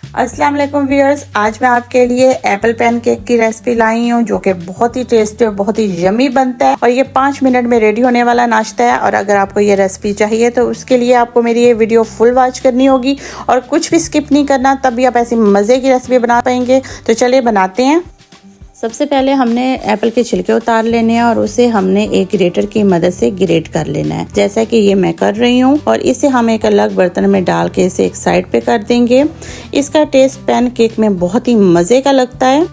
अस्सलाम वालेकुम व्यूअर्स, आज मैं आपके लिए एप्पल पैनकेक की रेसिपी लाई हूँ जो कि बहुत ही टेस्टी और बहुत ही यमी बनता है और ये 5 मिनट में रेडी होने वाला नाश्ता है। और अगर आपको ये रेसिपी चाहिए तो उसके लिए आपको मेरी ये वीडियो फुल वॉच करनी होगी और कुछ भी स्किप नहीं करना, तभी आप ऐसी मज़े की रेसिपी बना पाएंगे। तो चलिए बनाते हैं। सबसे पहले हमने एप्पल के छिलके उतार लेने हैं और उसे हमने एक ग्रेटर की मदद से ग्रेट कर लेना है, जैसा कि ये मैं कर रही हूँ। और इसे हम एक अलग बर्तन में डाल के इसे एक साइड पे कर देंगे। इसका टेस्ट पैनकेक में बहुत ही मज़े का लगता है।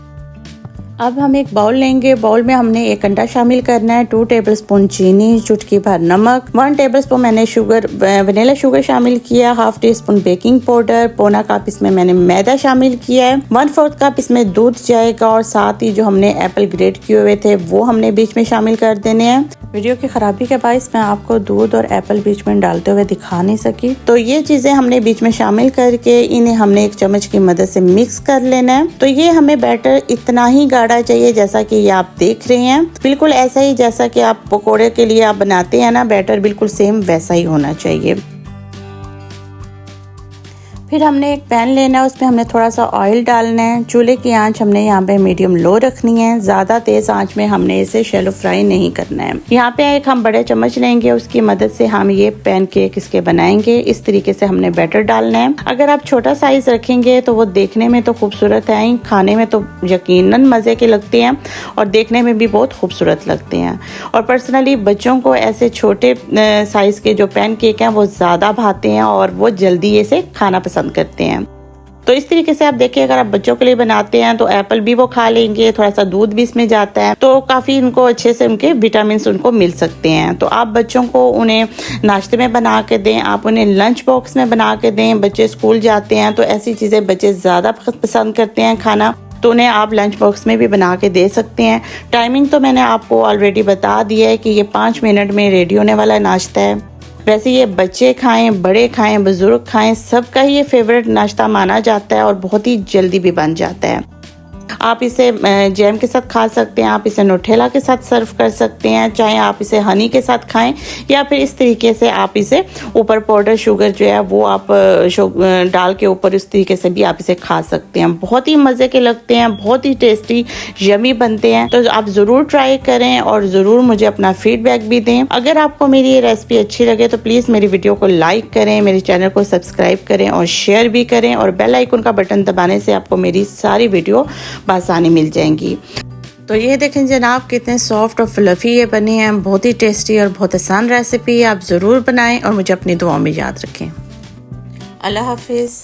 अब हम एक बाउल लेंगे। बाउल में हमने 1 अंडा शामिल करना है, 2 टेबलस्पून चीनी, चुटकी भर नमक, 1 टेबलस्पून मैंने शुगर वनीला शुगर शामिल किया, 1/2 टीस्पून बेकिंग पाउडर, पौना कप इसमें मैंने मैदा शामिल किया है, 1/4 कप इसमें दूध जाएगा और साथ ही जो हमने एप्पल ग्रेट किए हुए थे वो हमने बीच में शामिल कर देने हैं। वीडियो की खराबी के बायस मैं आपको दूध और एप्पल बीच में डालते हुए दिखा नहीं सकी, तो ये चीजें हमने बीच में शामिल करके इन्हें हमने एक चम्मच की मदद से मिक्स कर लेना है। तो ये हमें बैटर इतना ही गाढ़ा चाहिए जैसा कि ये आप देख रहे हैं, बिल्कुल ऐसा ही जैसा कि आप पकोड़े के लिए आप बनाते हैं ना, बैटर बिल्कुल सेम वैसा ही होना चाहिए। फिर हमने एक पैन लेना है, उसमें हमने थोड़ा सा ऑयल डालना है। चूल्हे की आंच हमने यहाँ पे मीडियम लो रखनी है, ज़्यादा तेज़ आंच में हमने इसे शैलो फ्राई नहीं करना है। यहाँ पे एक हम बड़े चम्मच लेंगे, उसकी मदद से हम ये पैनकेक इसके बनाएंगे। इस तरीके से हमने बैटर डालना है। अगर आप छोटा साइज रखेंगे तो वो देखने में तो खूबसूरत है, खाने में तो यकीनन मज़े के लगते हैं और देखने में भी बहुत खूबसूरत लगते हैं। और पर्सनली बच्चों को ऐसे छोटे साइज़ के जो पैनकेक हैं वो ज़्यादा भाते हैं और वो जल्दी इसे खाना पसंद करते हैं। तो इस तरीके से आप देखिए, अगर आप बच्चों के लिए बनाते हैं तो एप्पल भी वो खा लेंगे, थोड़ा सा दूध भी इसमें जाता है, तो काफ़ी इनको अच्छे से उनके विटामिन उनको मिल सकते हैं। तो आप बच्चों को उन्हें नाश्ते में बना के दें, आप उन्हें लंच बॉक्स में बना के दें। बच्चे स्कूल जाते हैं तो ऐसी चीज़ें बच्चे ज़्यादा पसंद करते हैं खाना, तो उन्हें आप लंच बॉक्स में भी बना के दे सकते हैं। टाइमिंग तो मैंने आपको ऑलरेडी बता दिया है कि ये 5 मिनट में रेडी होने वाला नाश्ता है। वैसे ये बच्चे खाएं, बड़े खाएं, बुजुर्ग खाएं, सबका ही ये फेवरेट नाश्ता माना जाता है और बहुत ही जल्दी भी बन जाता है। आप इसे जैम के साथ खा सकते हैं, आप इसे नुटेला के साथ सर्व कर सकते हैं, चाहे आप इसे हनी के साथ खाएं या फिर इस तरीके से आप इसे ऊपर पाउडर शुगर जो है वो आप डाल के ऊपर इस तरीके से भी आप इसे खा सकते हैं। बहुत ही मज़े के लगते हैं, बहुत ही टेस्टी यमी बनते हैं। तो आप ज़रूर ट्राई करें और ज़रूर मुझे अपना फीडबैक भी दें। अगर आपको मेरी ये रेसिपी अच्छी लगे तो प्लीज़ मेरी वीडियो को लाइक करें, मेरे चैनल को सब्सक्राइब करें और शेयर भी करें, और बेल आइकन का बटन दबाने से आपको मेरी सारी वीडियो आसानी मिल जाएंगी। तो ये देखें जनाब, कितने सॉफ्ट और फ्लफी ये बने हैं। बहुत ही टेस्टी और बहुत आसान रेसिपी, आप ज़रूर बनाएं और मुझे अपनी दुआओं में याद रखें। अल्लाह हाफिज़।